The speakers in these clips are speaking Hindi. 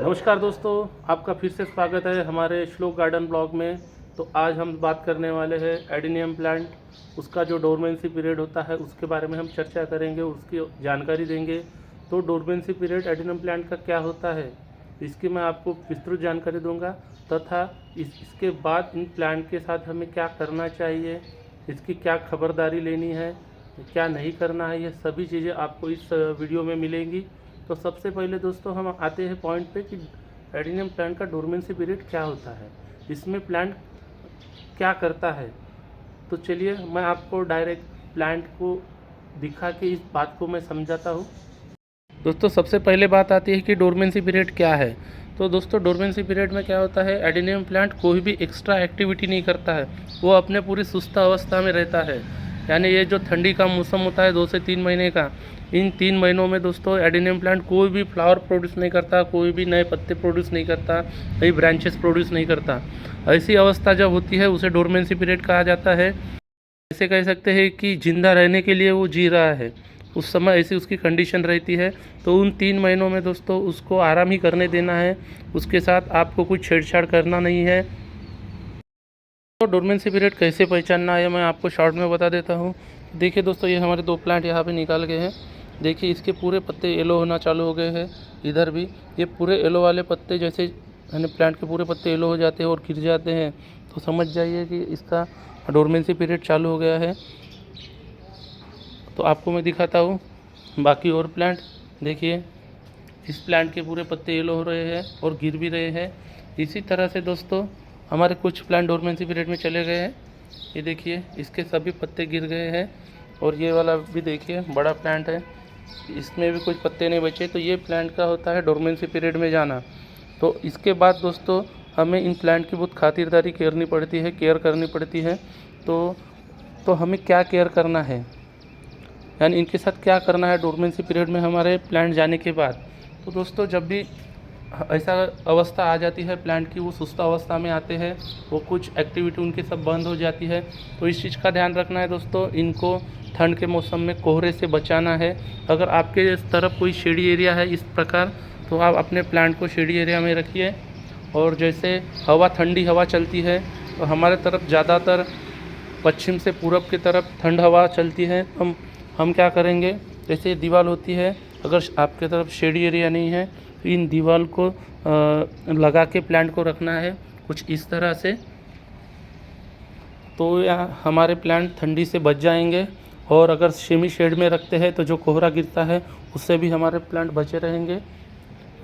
नमस्कार दोस्तों, आपका फिर से स्वागत है हमारे श्लोक गार्डन ब्लॉग में। तो आज हम बात करने वाले हैं एडेनियम प्लांट, उसका जो डोरमेंसी पीरियड होता है उसके बारे में हम चर्चा करेंगे, उसकी जानकारी देंगे। तो डोरमेंसी पीरियड एडेनियम प्लांट का क्या होता है, इसकी मैं आपको विस्तृत जानकारी दूंगा, तथा इसके बाद इन प्लांट के साथ हमें क्या करना चाहिए, इसकी क्या खबरदारी लेनी है, क्या नहीं करना है, ये सभी चीज़ें आपको इस वीडियो में मिलेंगी। तो सबसे पहले दोस्तों हम आते हैं पॉइंट पे कि एडेनियम प्लांट का डोरमेंसी पीरियड क्या होता है, इसमें प्लांट क्या करता है। तो चलिए मैं आपको डायरेक्ट प्लांट को दिखा के इस बात को मैं समझाता हूँ। दोस्तों सबसे पहले बात आती है कि डोरमेंसी पीरियड क्या है। तो दोस्तों डोरमेंसी पीरियड में क्या होता है, एडेनियम प्लांट कोई भी एक्स्ट्रा एक्टिविटी नहीं करता है, वो अपने पूरी सुस्त अवस्था में रहता है। यानी ये जो ठंडी का मौसम होता है 2 से 3 महीने का, इन 3 महीनों में दोस्तों एडेनियम प्लांट कोई भी फ्लावर प्रोड्यूस नहीं करता, कोई भी नए पत्ते प्रोड्यूस नहीं करता, नई ब्रांचेस प्रोड्यूस नहीं करता। ऐसी अवस्था जब होती है उसे डोरमेंसी पीरियड कहा जाता है। ऐसे कह सकते हैं कि जिंदा रहने के लिए वो जी रहा है, उस समय ऐसी उसकी कंडीशन रहती है। तो उन 3 महीनों में दोस्तों उसको आराम ही करने देना है, उसके साथ आपको कुछ छेड़छाड़ करना नहीं है। तो डोरमेंसी पीरियड कैसे पहचानना है मैं आपको शॉर्ट में बता देता हूँ। देखिए दोस्तों, ये हमारे 2 प्लांट यहाँ पे निकाल गए हैं। देखिए इसके पूरे पत्ते येलो होना चालू हो गए हैं। इधर भी ये पूरे येलो वाले पत्ते, जैसे यानी प्लांट के पूरे पत्ते येलो हो जाते हैं और गिर जाते हैं, तो समझ जाइए कि इसका डोरमेंसी पीरियड चालू हो गया है। तो आपको मैं दिखाता हूँ बाकी और प्लांट। देखिए इस प्लांट के पूरे पत्ते येलो हो रहे हैं और गिर भी रहे हैं। इसी तरह से दोस्तों हमारे कुछ प्लांट डोरमेंसी पीरियड में चले गए हैं। ये देखिए इसके सभी पत्ते गिर गए हैं, और ये वाला भी देखिए बड़ा प्लांट है, इसमें भी कुछ पत्ते नहीं बचे। तो ये प्लांट का होता है डोरमेंसी पीरियड में जाना। तो इसके बाद दोस्तों हमें इन प्लांट की बहुत खातिरदारी करनी पड़ती है, केयर करनी पड़ती है। तो हमें क्या केयर करना है, यानी इनके साथ क्या करना है डोरमेंसी पीरियड में हमारे प्लांट जाने के बाद। तो दोस्तों जब भी ऐसा अवस्था आ जाती है प्लांट की, वो सुस्त अवस्था में आते हैं, वो कुछ एक्टिविटी उनकी सब बंद हो जाती है, तो इस चीज़ का ध्यान रखना है दोस्तों। इनको ठंड के मौसम में कोहरे से बचाना है। अगर आपके तरफ कोई शेडी एरिया है इस प्रकार, तो आप अपने प्लांट को शेडी एरिया में रखिए। और जैसे हवा, ठंडी हवा चलती है, तो हमारे तरफ ज़्यादातर पश्चिम से पूरब की तरफ ठंड हवा चलती है। हम क्या करेंगे, जैसे दीवार होती है, अगर आपके तरफ शेडी एरिया नहीं है तो इन दीवार को लगा के प्लांट को रखना है कुछ इस तरह से। तो यहाँ हमारे प्लांट ठंडी से बच जाएंगे। और अगर सेमी शेड में रखते हैं तो जो कोहरा गिरता है उससे भी हमारे प्लांट बचे रहेंगे।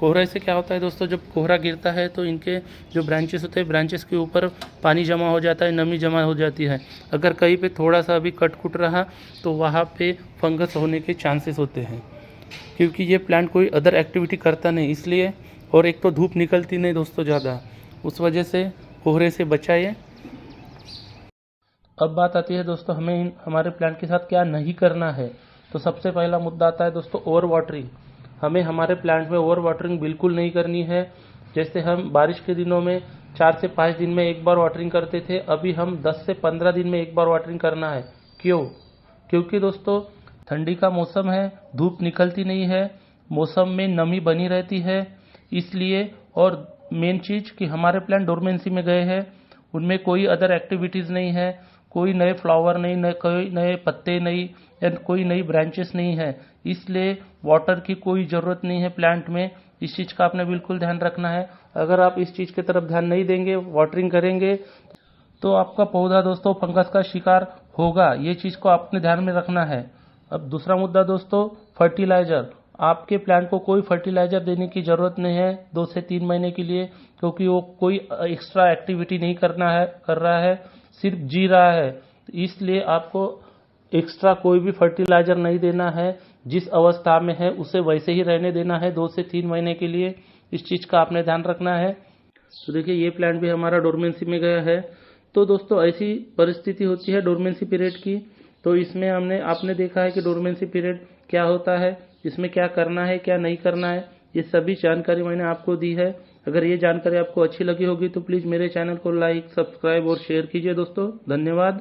कोहरे से क्या होता है दोस्तों, जब कोहरा गिरता है तो इनके जो ब्रांचेस होते हैं, ब्रांचेस के ऊपर पानी जमा हो जाता है, नमी जमा हो जाती है। अगर कहीं पे थोड़ा सा भी कट कुट रहा तो वहाँ पे फंगस होने के चांसेस होते हैं, क्योंकि ये प्लांट कोई अदर एक्टिविटी करता नहीं इसलिए। और एक तो धूप निकलती नहीं दोस्तों ज़्यादा, उस वजह से कोहरे से बचाइए। अब बात आती है दोस्तों हमें हमारे प्लांट के साथ क्या नहीं करना है। तो सबसे पहला मुद्दा आता है दोस्तों ओवर वाटरिंग। हमें हमारे प्लांट में ओवर वाटरिंग बिल्कुल नहीं करनी है। जैसे हम बारिश के दिनों में 4 से 5 दिन में एक बार वाटरिंग करते थे, अभी हम 10 से 15 दिन में एक बार वाटरिंग करना है। क्यों? क्योंकि दोस्तों ठंडी का मौसम है, धूप निकलती नहीं है, मौसम में नमी बनी रहती है, इसलिए। और मेन चीज़ कि हमारे प्लांट डोरमेंसी में गए हैं, उनमें कोई अदर एक्टिविटीज़ नहीं है, कोई नए फ्लावर नहीं, कोई नए पत्ते नहीं, या कोई नई ब्रांचेस नहीं है, इसलिए वाटर की कोई ज़रूरत नहीं है प्लांट में। इस चीज़ का आपने बिल्कुल ध्यान रखना है। अगर आप इस चीज़ की तरफ ध्यान नहीं देंगे, वाटरिंग करेंगे, तो आपका पौधा दोस्तों फंगस का शिकार होगा। ये चीज़ को आपने ध्यान में रखना है। अब दूसरा मुद्दा दोस्तों फर्टिलाइज़र। आपके प्लांट को कोई फर्टिलाइज़र देने की ज़रूरत नहीं है 2 से 3 महीने के लिए, क्योंकि वो कोई एक्स्ट्रा एक्टिविटी नहीं कर रहा है, सिर्फ जी रहा है। इसलिए आपको एक्स्ट्रा कोई भी फर्टिलाइज़र नहीं देना है। जिस अवस्था में है उसे वैसे ही रहने देना है 2 से 3 महीने के लिए। इस चीज़ का आपने ध्यान रखना है। तो देखिए ये प्लांट भी हमारा डोरमेंसी में गया है। तो दोस्तों ऐसी परिस्थिति होती है डोरमेंसी पीरियड की। तो इसमें आपने देखा है कि डोरमेंसी पीरियड क्या होता है, इसमें क्या करना है, क्या नहीं करना है, ये सभी जानकारी मैंने आपको दी है। अगर ये जानकारी आपको अच्छी लगी होगी तो प्लीज़ मेरे चैनल को लाइक, सब्सक्राइब और शेयर कीजिए दोस्तों। धन्यवाद।